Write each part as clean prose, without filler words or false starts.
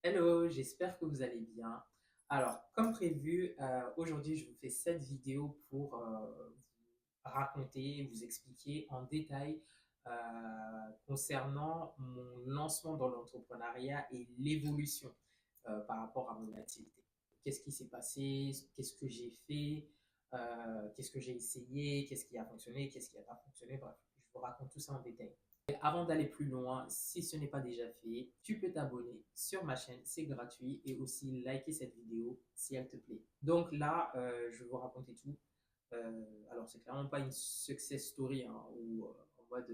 Hello, j'espère que vous allez bien. Alors, comme prévu, aujourd'hui, je vous fais cette vidéo pour vous raconter, vous expliquer en détail concernant mon lancement dans l'entrepreneuriat et l'évolution par rapport à mon activité. Qu'est-ce qui s'est passé? Qu'est-ce que j'ai fait? Qu'est-ce que j'ai essayé? Qu'est-ce qui a fonctionné? Qu'est-ce qui n'a pas fonctionné? Bref, je vous raconte tout ça en détail. Avant d'aller plus loin, si ce n'est pas déjà fait, tu peux t'abonner sur ma chaîne, c'est gratuit, et aussi liker cette vidéo si elle te plaît. Donc là, je vais vous raconter tout. Alors, c'est clairement pas une success story hein, ou en mode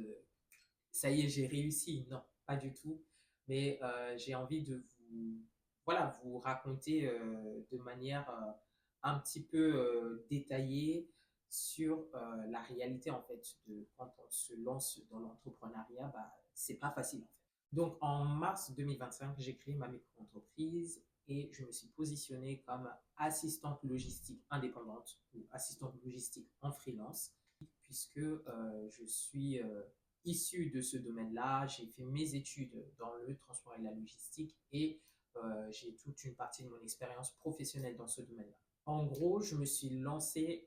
ça y est, j'ai réussi. Non, pas du tout. Mais j'ai envie de vous, voilà, vous raconter de manière un petit peu détaillée sur la réalité en fait de quand on se lance dans l'entrepreneuriat, bah, c'est pas facile en fait. Donc en mars 2025, j'ai créé ma micro-entreprise et je me suis positionnée comme assistante logistique indépendante ou assistante logistique en freelance puisque je suis issu de ce domaine-là. J'ai fait mes études dans le transport et la logistique et j'ai toute une partie de mon expérience professionnelle dans ce domaine-là. En gros, je me suis lancé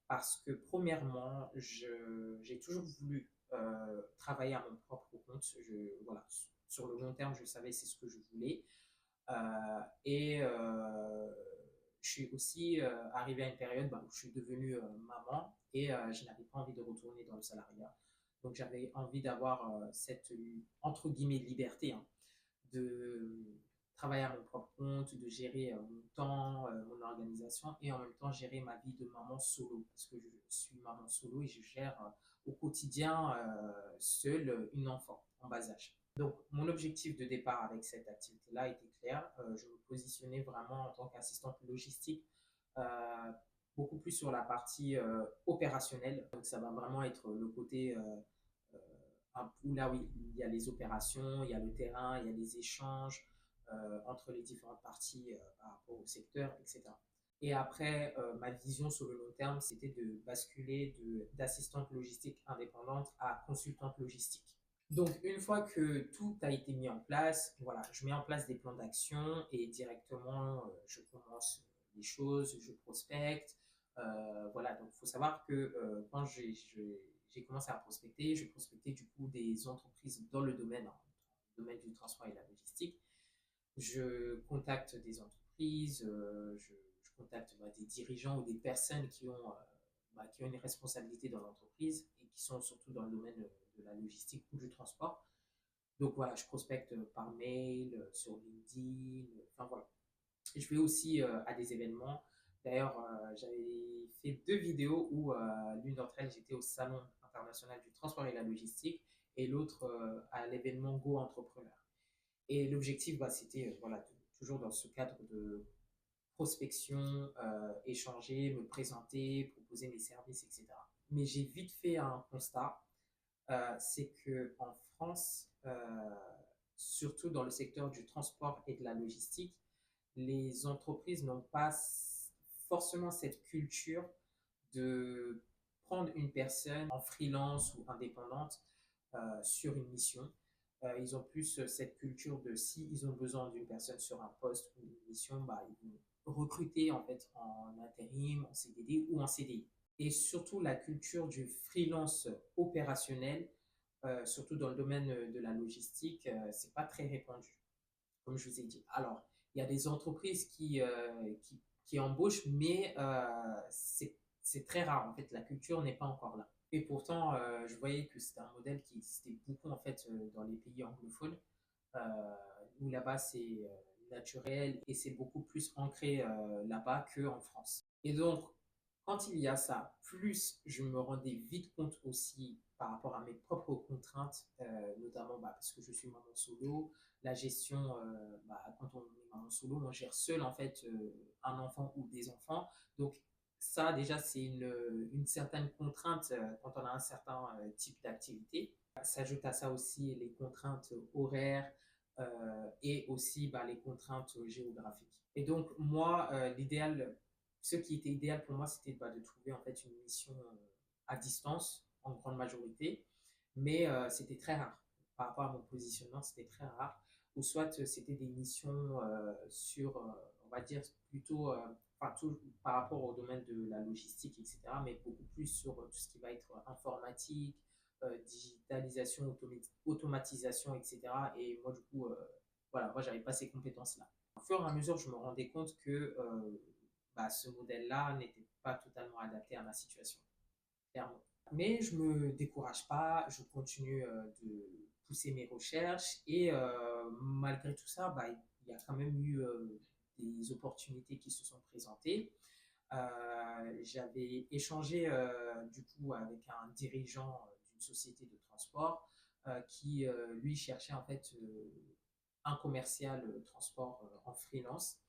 parce que premièrement, j'ai toujours voulu travailler à mon propre compte. Voilà, sur le long terme, je savais c'est ce que je voulais. Et je suis aussi arrivé à une période bah, où je suis devenue maman et je n'avais pas envie de retourner dans le salariat. Donc j'avais envie d'avoir cette, entre guillemets, liberté hein, de travailler à mon propre compte, de gérer mon temps, mon organisation et en même temps gérer ma vie de maman solo parce que je suis maman solo et je gère au quotidien seule une enfant en bas âge. Donc, mon objectif de départ avec cette activité-là était clair. Je me positionnais vraiment en tant qu'assistante logistique, euh, beaucoup plus sur la partie opérationnelle. Donc, ça va vraiment être le côté où là, oui, il y a les opérations, il y a le terrain, il y a les échanges entre les différentes parties par rapport au secteur, etc. Et après, ma vision sur le long terme, c'était de basculer d'assistante logistique indépendante à consultante logistique. Donc, une fois que tout a été mis en place, voilà, je mets en place des plans d'action et directement, je commence les choses, je prospecte. Voilà, donc il faut savoir que quand j'ai commencé à prospecter, je prospectais du coup des entreprises dans le domaine, hein, le domaine du transport et de la logistique. Je contacte des entreprises, je contacte bah, des dirigeants ou des personnes qui ont une responsabilité dans l'entreprise et qui sont surtout dans le domaine de la logistique ou du transport. Donc voilà, je prospecte par mail, sur LinkedIn, enfin voilà. Et je vais aussi à des événements. D'ailleurs, j'avais fait deux vidéos où l'une d'entre elles, j'étais au Salon international du transport et de la logistique et l'autre à l'événement Go Entrepreneur. Et l'objectif, bah, c'était voilà, toujours dans ce cadre de prospection, échanger, me présenter, proposer mes services, etc. Mais j'ai vite fait un constat, c'est que en France, surtout dans le secteur du transport et de la logistique, les entreprises n'ont pas forcément cette culture de prendre une personne en freelance ou indépendante sur une mission. Ils ont plus cette culture de si ils ont besoin d'une personne sur un poste ou une mission, bah, ils vont recruter en fait en intérim, en CDD ou en CDI. Et surtout la culture du freelance opérationnel, surtout dans le domaine de la logistique, c'est pas très répandu, comme je vous ai dit. Alors, il y a des entreprises qui embauchent, mais c'est très rare. En fait, la culture n'est pas encore là. Et pourtant, je voyais que c'était un modèle qui existait beaucoup en fait dans les pays anglophones, euh, où là-bas c'est naturel et c'est beaucoup plus ancré là-bas qu'en France. Et donc, quand il y a ça, plus je me rendais vite compte aussi par rapport à mes propres contraintes, notamment bah, parce que je suis maman solo, la gestion, bah, quand on est maman solo, on gère seul en fait un enfant ou des enfants. Donc ça déjà c'est une certaine contrainte quand on a un certain type d'activité. S'ajoute à ça aussi les contraintes horaires et aussi bah, les contraintes géographiques. Et donc moi, l'idéal, ce qui était idéal pour moi, c'était bah, de trouver en fait une mission à distance en grande majorité, mais c'était très rare. Par rapport à mon positionnement, c'était très rare. ou soit c'était des missions sur, on va dire, plutôt, enfin, tout par rapport au domaine de la logistique, etc., mais beaucoup plus sur tout ce qui va être informatique, digitalisation, automatisation, etc. Et moi, du coup, voilà, moi, j'avais pas ces compétences-là. Au fur et à mesure, je me rendais compte que bah, ce modèle-là n'était pas totalement adapté à ma situation, clairement. Mais je me décourage pas, je continue de pousser mes recherches et malgré tout ça, bah, il y a quand même eu des opportunités qui se sont présentées. J'avais échangé du coup avec un dirigeant d'une société de transport qui lui cherchait en fait un commercial transport en freelance.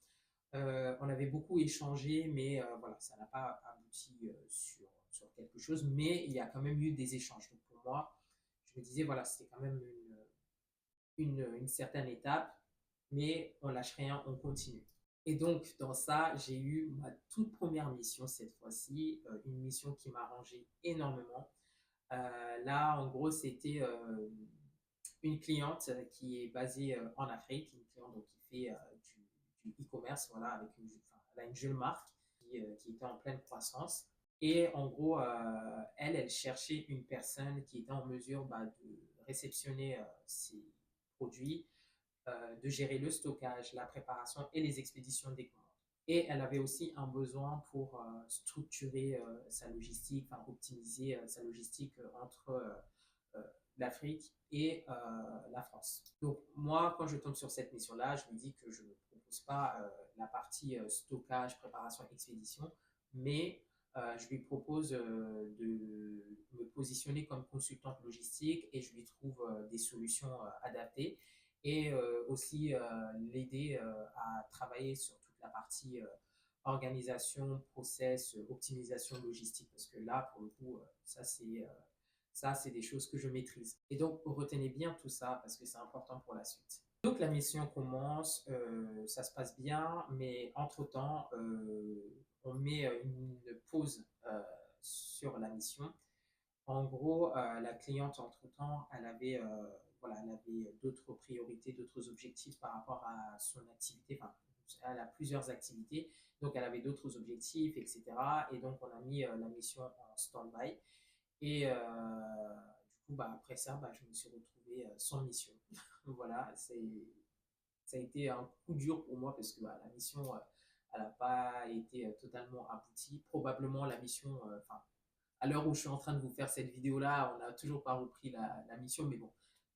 On avait beaucoup échangé, mais voilà, ça n'a pas abouti sur quelque chose, mais il y a quand même eu des échanges. Donc pour moi, je me disais, voilà, c'était quand même une certaine étape, mais on lâche rien, on continue. Et donc, dans ça, j'ai eu ma toute première mission cette fois-ci, une mission qui m'a arrangé énormément. Là, en gros, c'était une cliente qui est basée en Afrique, une cliente donc, qui fait du e-commerce, voilà, avec enfin, elle a une jeune marque qui était en pleine croissance. Et en gros, elle cherchait une personne qui était en mesure bah, de réceptionner ses produits, de gérer le stockage, la préparation et les expéditions des commandes. Et elle avait aussi un besoin pour structurer sa logistique, enfin optimiser sa logistique entre euh, l'Afrique et la France. Donc moi, quand je tombe sur cette mission-là, je me dis que je ne propose pas la partie stockage, préparation, expédition, mais je lui propose de me positionner comme consultante logistique et je lui trouve des solutions adaptées et aussi l'aider à travailler sur toute la partie organisation, process, optimisation logistique, parce que là, pour le coup, ça, c'est des choses que je maîtrise. Et donc, retenez bien tout ça parce que c'est important pour la suite. Donc, la mission commence, ça se passe bien, mais entre-temps, on met une pause sur la mission. En gros, la cliente, entre-temps, voilà, elle avait d'autres priorités, d'autres objectifs par rapport à son activité. Enfin, elle a plusieurs activités, donc elle avait d'autres objectifs, etc. Et donc, on a mis la mission en stand-by. Et du coup, bah, après ça, bah, je me suis retrouvé sans mission. Voilà, ça a été un coup dur pour moi parce que bah, la mission, elle n'a pas été totalement aboutie. Probablement la mission, enfin, à l'heure où je suis en train de vous faire cette vidéo-là, on n'a toujours pas repris la mission, mais bon,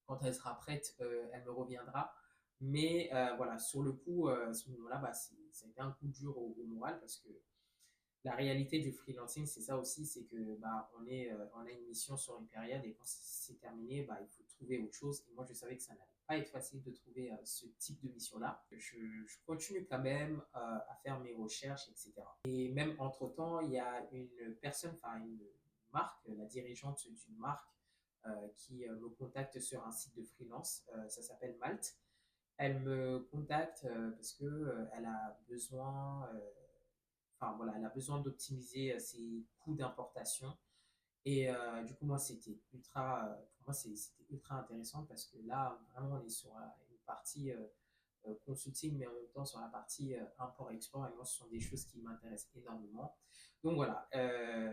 quand elle sera prête, elle me reviendra. Mais voilà, sur le coup, à ce moment-là, bah, ça a été un coup dur au moral parce que la réalité du freelancing, c'est ça aussi, c'est que bah, on a une mission sur une période et quand c'est terminé, bah, il faut trouver autre chose. Et moi, je savais que ça n'allait pas être facile de trouver ce type de mission-là. Je continue quand même à faire mes recherches, etc. Et même entre-temps, il y a une personne, enfin une marque, la dirigeante d'une marque qui me contacte sur un site de freelance, ça s'appelle Malte. Elle me contacte parce que elle a besoin enfin voilà, elle a besoin d'optimiser ses coûts d'importation. Et du coup, moi, pour moi, c'était ultra intéressant parce que là, vraiment, on est sur une partie consulting, mais en même temps sur la partie import-export. Et moi, ce sont des choses qui m'intéressent énormément. Donc voilà,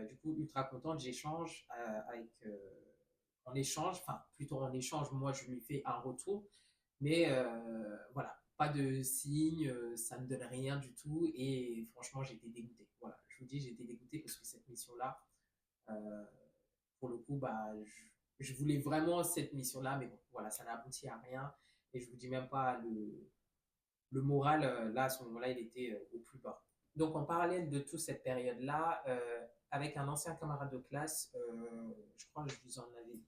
du coup, ultra contente, j'échange en échange, enfin plutôt en échange, moi, je lui fais un retour. Mais voilà, pas de signe, ça ne donne rien du tout. Et franchement, j'étais dégoûté. Voilà, je vous dis, j'étais dégoûté parce que cette mission-là, euh, pour le coup, bah, je voulais vraiment cette mission-là, mais bon, voilà, ça n'a abouti à rien. Et je vous dis même pas, le moral, là, à ce moment-là, il était au plus bas. Donc, en parallèle de toute cette période-là, avec un ancien camarade de classe, je crois que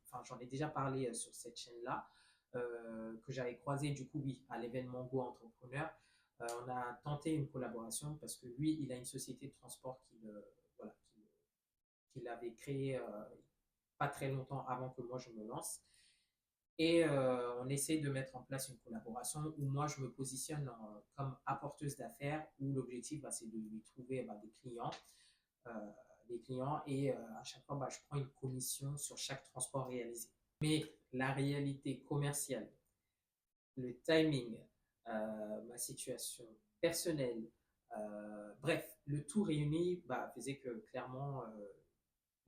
enfin, j'en ai déjà parlé sur cette chaîne-là, que j'avais croisé du coup, oui, à l'événement Go Entrepreneur. On a tenté une collaboration parce que lui, il a une société de transport voilà, qu'il avait créée pas très longtemps avant que moi je me lance. Et on essaie de mettre en place une collaboration où moi je me positionne comme apporteuse d'affaires, où l'objectif bah, c'est de lui trouver bah, euh, des clients et à chaque fois bah, je prends une commission sur chaque transport réalisé. Mais la réalité commerciale le timing, ma situation personnelle, bref, le tout réuni bah, faisait que clairement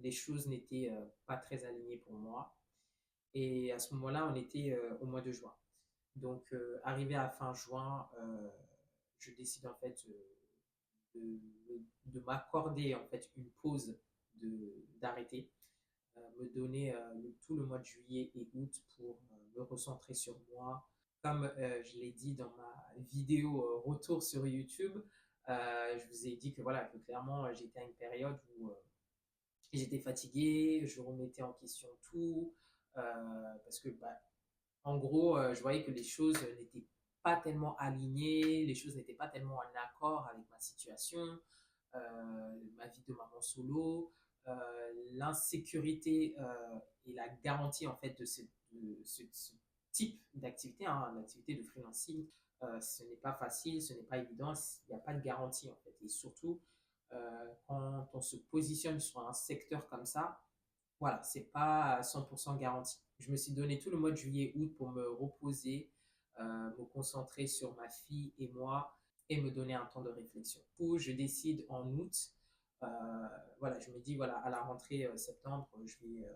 les choses n'étaient pas très alignées pour moi. Et à ce moment-là, on était au mois de juin. Donc, arrivé à fin juin, je décide en fait de m'accorder en fait une pause d'arrêter, me donner tout le mois de juillet et août pour me recentrer sur moi. Comme je l'ai dit dans ma vidéo retour sur YouTube, je vous ai dit que voilà que clairement j'étais à une période où j'étais fatigué, je remettais en question tout, parce que bah, en gros, je voyais que les choses n'étaient pas tellement alignées, les choses n'étaient pas tellement en accord avec ma situation, ma vie de maman solo, l'insécurité et la garantie en fait de ce type d'activité, hein, l'activité de freelancing. Ce n'est pas facile, ce n'est pas évident, il n'y a pas de garantie en fait. Et surtout, quand on se positionne sur un secteur comme ça, voilà, c'est pas à 100% garanti. Je me suis donné tout le mois de juillet-août pour me reposer, me concentrer sur ma fille et moi et me donner un temps de réflexion. Du coup, je décide en août, euh, voilà, je me dis, voilà, à la rentrée septembre, je vais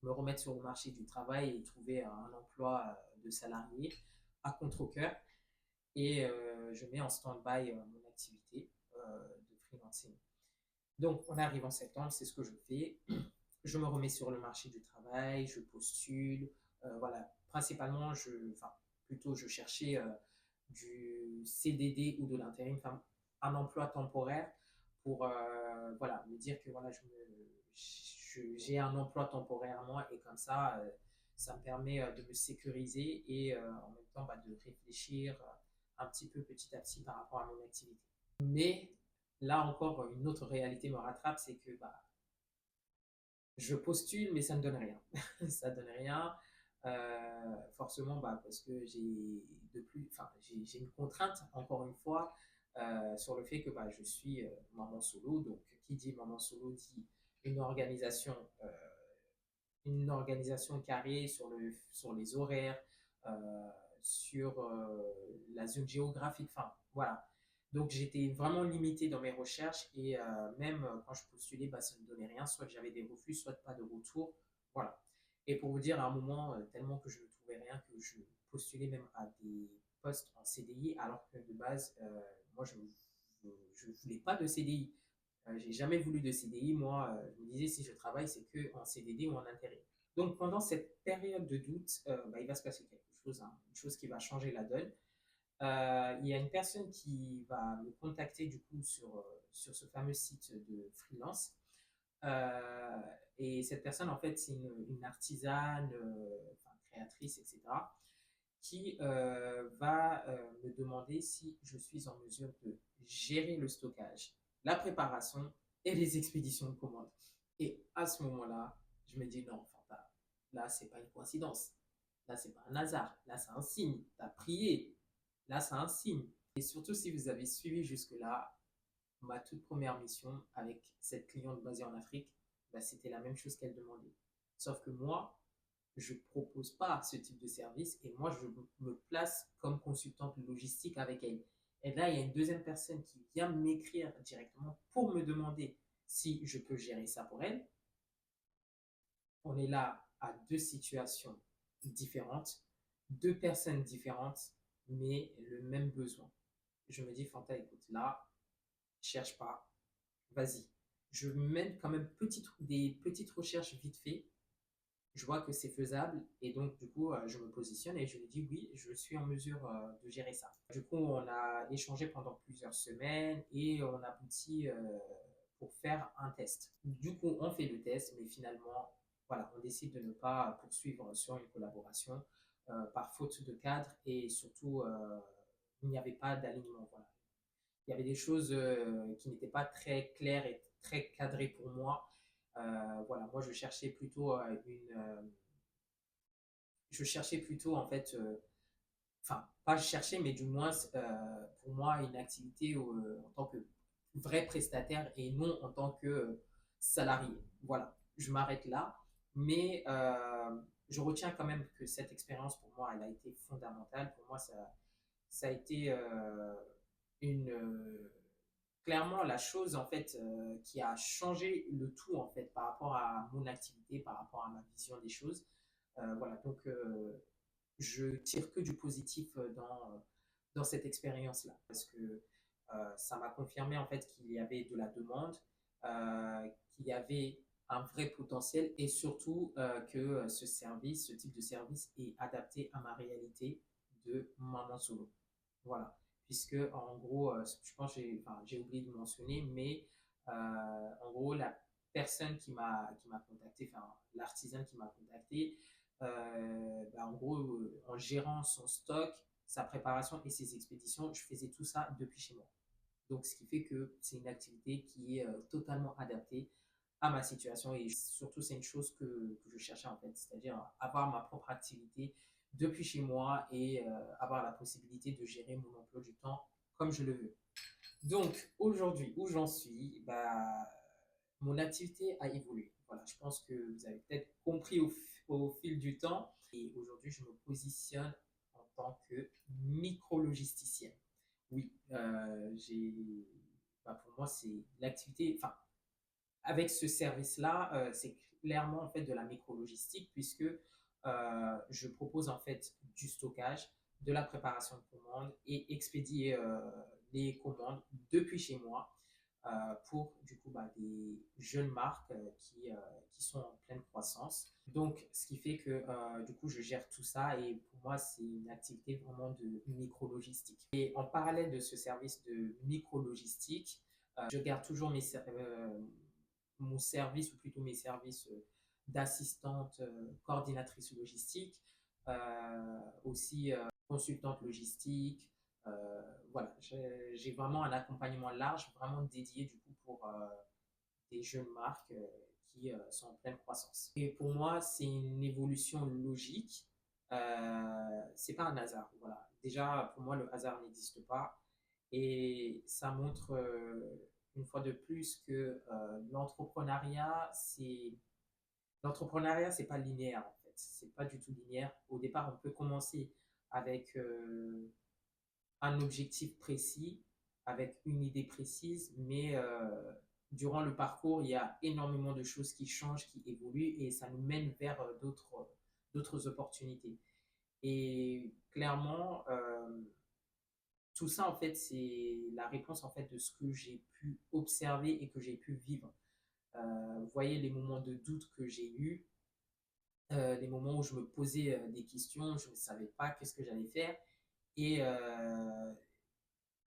me remettre sur le marché du travail et trouver un emploi de salarié à contre-cœur. Et je mets en stand-by mon activité de freelancing. Donc, on arrive en septembre, c'est ce que je fais. Je me remets sur le marché du travail, je postule. Voilà, principalement, enfin, plutôt, je cherchais du CDD ou de l'intérim, enfin, un emploi temporaire pour voilà, me dire que voilà, j'ai un emploi temporairement et comme ça, ça me permet de me sécuriser et en même temps bah, de réfléchir un petit peu petit à petit par rapport à mon activité. Mais là encore, une autre réalité me rattrape, c'est que bah, je postule, mais ça ne donne rien. Ça ne donne rien. Forcément, bah, parce que enfin, j'ai une contrainte, encore une fois, sur le fait que bah, je suis maman solo. Donc, qui dit maman solo dit une organisation, euh, une organisation carrée sur les horaires, euh, sur la zone géographique. Enfin, voilà. Donc, j'étais vraiment limité dans mes recherches et même quand je postulais, bah, ça ne donnait rien. Soit j'avais des refus, soit pas de retour. Voilà. Et pour vous dire, à un moment, tellement que je ne trouvais rien, que je postulais même à des postes en CDI, alors que de base, moi, je ne voulais pas de CDI. J'ai jamais voulu de CDI. Moi, je me disais, si je travaille, c'est que en CDD ou en intérim. Donc, pendant cette période de doute, bah, il va se passer quelque chose, hein, une chose qui va changer la donne. Il y a une personne qui va me contacter du coup sur ce fameux site de freelance. Euh, et cette personne, en fait, c'est une artisane, enfin, créatrice, etc., qui va me demander si je suis en mesure de gérer le stockage, la préparation et les expéditions de commandes. Et à ce moment-là, je me dis non, Fanta, là, c'est pas une coïncidence. Là, c'est pas un hasard. Là, c'est un signe. Tu as prié. Là, c'est un signe. Et surtout, si vous avez suivi jusque-là, ma toute première mission avec cette cliente basée en Afrique, bah, c'était la même chose qu'elle demandait. Sauf que moi, je ne propose pas ce type de service et moi, je me place comme consultante logistique avec elle. Et là, il y a une deuxième personne qui vient m'écrire directement pour me demander si je peux gérer ça pour elle. On est là à deux situations différentes, deux personnes différentes, mais le même besoin. Je me dis, Fanta, écoute, là, cherche pas, vas-y. Je mène quand même des petites recherches vite fait. Je vois que c'est faisable et donc du coup je me positionne et je lui dis oui, je suis en mesure de gérer ça. Du coup on a échangé pendant plusieurs semaines et on aboutit pour faire un test. Du coup on fait le test mais finalement voilà, on décide de ne pas poursuivre sur une collaboration par faute de cadre et surtout il n'y avait pas d'alignement. Voilà. Il y avait des choses qui n'étaient pas très claires et très cadrées pour moi. Voilà, moi je cherchais plutôt en fait, enfin pas chercher, mais du moins pour moi une activité en tant que vrai prestataire et non en tant que salarié. Voilà, je m'arrête là, mais je retiens quand même que cette expérience, pour moi, elle a été fondamentale. Pour moi, ça a été une, clairement la chose, en fait, qui a changé le tout, en fait, par rapport à mon activité, par rapport à ma vision des choses. Voilà, donc je tire que du positif dans cette expérience-là, parce que ça m'a confirmé en fait qu'il y avait de la demande, qu'il y avait un vrai potentiel et surtout que ce service, ce type de service est adapté à ma réalité de maman solo. Voilà, puisque en gros, je pense que j'ai oublié de mentionner, mais en gros, la personne qui m'a contacté, enfin l'artisan qui m'a contacté, bah, en gros, en gérant son stock, sa préparation et ses expéditions, je faisais tout ça depuis chez moi. Donc, ce qui fait que c'est une activité qui est totalement adaptée à ma situation et surtout, c'est une chose que je cherchais en fait, c'est-à-dire avoir ma propre activité depuis chez moi et avoir la possibilité de gérer mon emploi du temps comme je le veux. Donc, aujourd'hui, où j'en suis, bah, mon activité a évolué. Voilà, je pense que vous avez peut-être compris au fil du temps. Et aujourd'hui, je me positionne en tant que micro-logisticienne. Oui, bah, pour moi, c'est l'activité, enfin, avec ce service-là, c'est clairement en fait de la micro-logistique puisque je propose en fait du stockage, de la préparation de commandes et expédier les commandes depuis chez moi pour du coup bah, des jeunes marques qui sont en pleine croissance. Donc, ce qui fait que du coup, je gère tout ça et pour moi, c'est une activité vraiment de micro-logistique. Et en parallèle de ce service de micro-logistique, je garde toujours mon service ou plutôt mes services d'assistante, coordinatrice logistique, aussi consultante logistique. Voilà, j'ai vraiment un accompagnement large, vraiment dédié du coup pour des jeunes marques qui sont en pleine croissance. Et pour moi, c'est une évolution logique. C'est pas un hasard. Voilà. Déjà, pour moi, le hasard n'existe pas. Et ça montre une fois de plus que l'entrepreneuriat, c'est pas linéaire en fait. C'est pas du tout linéaire. Au départ, on peut commencer avec un objectif précis, avec une idée précise, mais durant le parcours, il y a énormément de choses qui changent, qui évoluent et ça nous mène vers d'autres opportunités. Et clairement, tout ça, en fait, c'est la réponse en fait de ce que j'ai pu observer et que j'ai pu vivre. Vous voyez les moments de doute que j'ai eus, les moments où je me posais des questions, je ne savais pas qu'est-ce que j'allais faire. Et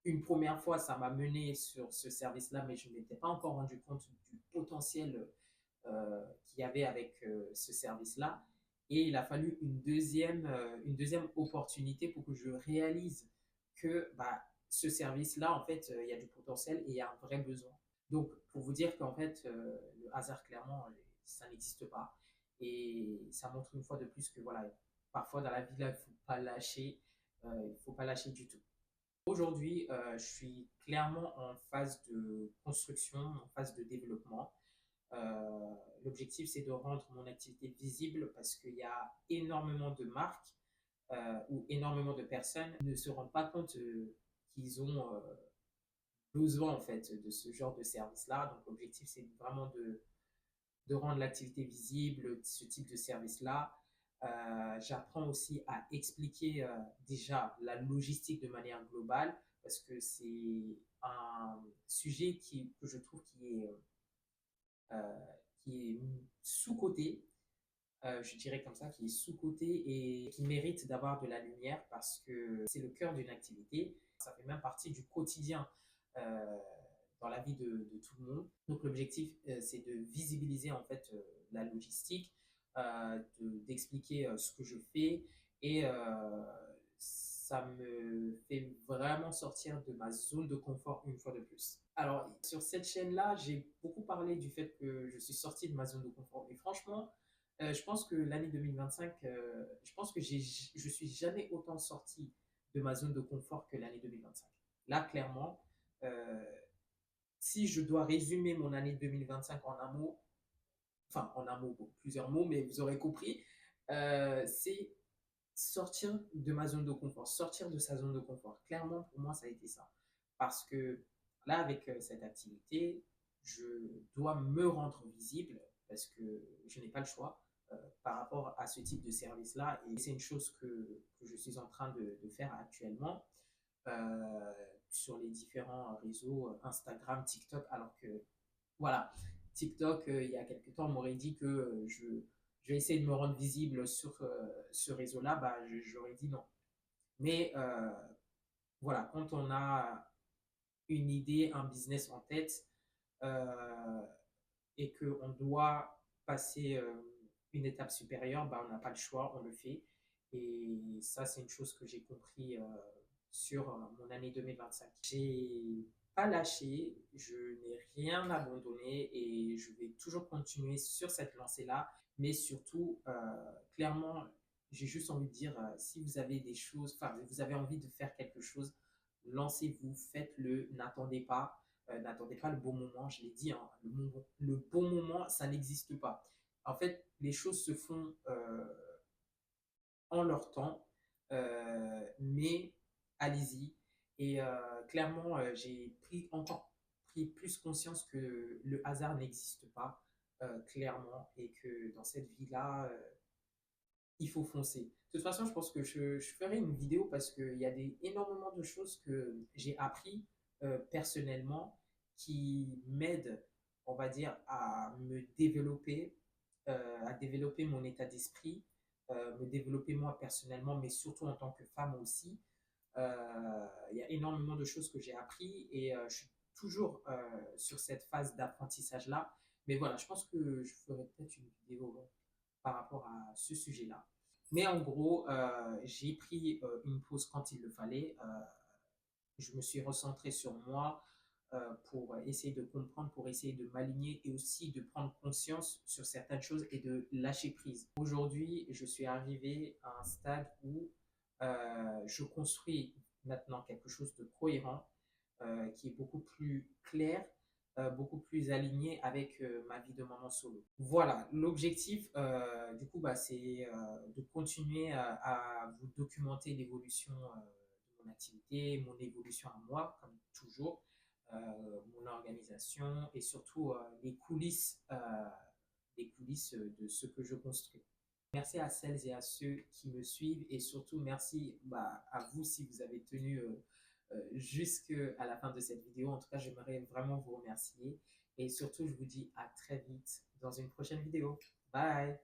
une première fois, ça m'a mené sur ce service-là, mais je ne m'étais pas encore rendu compte du potentiel qu'il y avait avec ce service-là. Et il a fallu une deuxième opportunité pour que je réalise que bah, ce service-là, en fait, il y a du potentiel et il y a un vrai besoin. Donc, pour vous dire qu'en fait, le hasard, clairement, ça n'existe pas. Et ça montre une fois de plus que voilà, parfois dans la vie, il ne faut pas lâcher, il ne faut pas lâcher du tout. Aujourd'hui, je suis clairement en phase de construction, en phase de développement. L'objectif, c'est de rendre mon activité visible parce qu'il y a énormément de marques ou énormément de personnes qui ne se rendent pas compte qu'ils ont besoin en fait de ce genre de service-là. Donc l'objectif, c'est vraiment de rendre l'activité visible, ce type de service-là. J'apprends aussi à expliquer déjà la logistique de manière globale parce que c'est un sujet que je trouve euh, qui est sous-coté, je dirais comme ça, qui est sous-coté et qui mérite d'avoir de la lumière parce que c'est le cœur d'une activité. Ça fait même partie du quotidien euh, dans la vie de tout le monde. Donc l'objectif, c'est de visibiliser en fait la logistique, d'expliquer ce que je fais et ça me fait vraiment sortir de ma zone de confort une fois de plus. Alors, sur cette chaîne-là, j'ai beaucoup parlé du fait que je suis sorti de ma zone de confort. Et franchement, je pense que l'année 2025, je pense que je suis jamais autant sorti de ma zone de confort que l'année 2025. Là, clairement, euh, si je dois résumer mon année 2025 en un mot, enfin en un mot, bon, plusieurs mots, mais vous aurez compris, C'est sortir de ma zone de confort, sortir de sa zone de confort. Clairement, pour moi, ça a été ça. Parce que là, avec cette activité, je dois me rendre visible parce que je n'ai pas le choix par rapport à ce type de service-là. Et c'est une chose que je suis en train de faire actuellement euh, sur les différents réseaux Instagram, TikTok, alors que voilà, TikTok, il y a quelques temps, on m'aurait dit que je vais essayer de me rendre visible sur ce réseau-là, bah, j'aurais dit non. Mais voilà, quand on a une idée, un business en tête euh, et qu'on doit passer une étape supérieure, bah, on n'a pas le choix, on le fait. Et ça, c'est une chose que j'ai compris sur mon année 2025. J'ai pas lâché, je n'ai rien abandonné et je vais toujours continuer sur cette lancée-là. Mais surtout, clairement, j'ai juste envie de dire, si vous avez des choses, enfin, vous avez envie de faire quelque chose, lancez-vous, faites-le, n'attendez pas le bon moment. Je l'ai dit, hein, le bon moment, ça n'existe pas. En fait, les choses se font en leur temps, mais allez-y. Et clairement, j'ai encore pris plus conscience que le hasard n'existe pas, clairement, et que dans cette vie-là, il faut foncer. De toute façon, je pense que je ferai une vidéo parce qu'il y a énormément de choses que j'ai appris personnellement qui m'aident, on va dire, à développer mon état d'esprit, me développer moi personnellement, mais surtout en tant que femme aussi. Il y a énormément de choses que j'ai appris et je suis toujours sur cette phase d'apprentissage-là. Mais voilà, je pense que je ferai peut-être une vidéo par rapport à ce sujet-là. Mais en gros, j'ai pris une pause quand il le fallait. Je me suis recentré sur moi pour essayer de comprendre, pour essayer de m'aligner et aussi de prendre conscience sur certaines choses et de lâcher prise. Aujourd'hui, je suis arrivé à un stade où je construis maintenant quelque chose de cohérent, qui est beaucoup plus clair, beaucoup plus aligné avec ma vie de maman solo. Voilà, l'objectif, du coup, bah, c'est de continuer à vous documenter l'évolution de mon activité, mon évolution à moi, comme toujours, mon organisation et surtout les coulisses de ce que je construis. Merci à celles et à ceux qui me suivent et surtout merci bah, à vous si vous avez tenu jusqu'à la fin de cette vidéo. En tout cas, j'aimerais vraiment vous remercier et surtout, je vous dis à très vite dans une prochaine vidéo. Bye!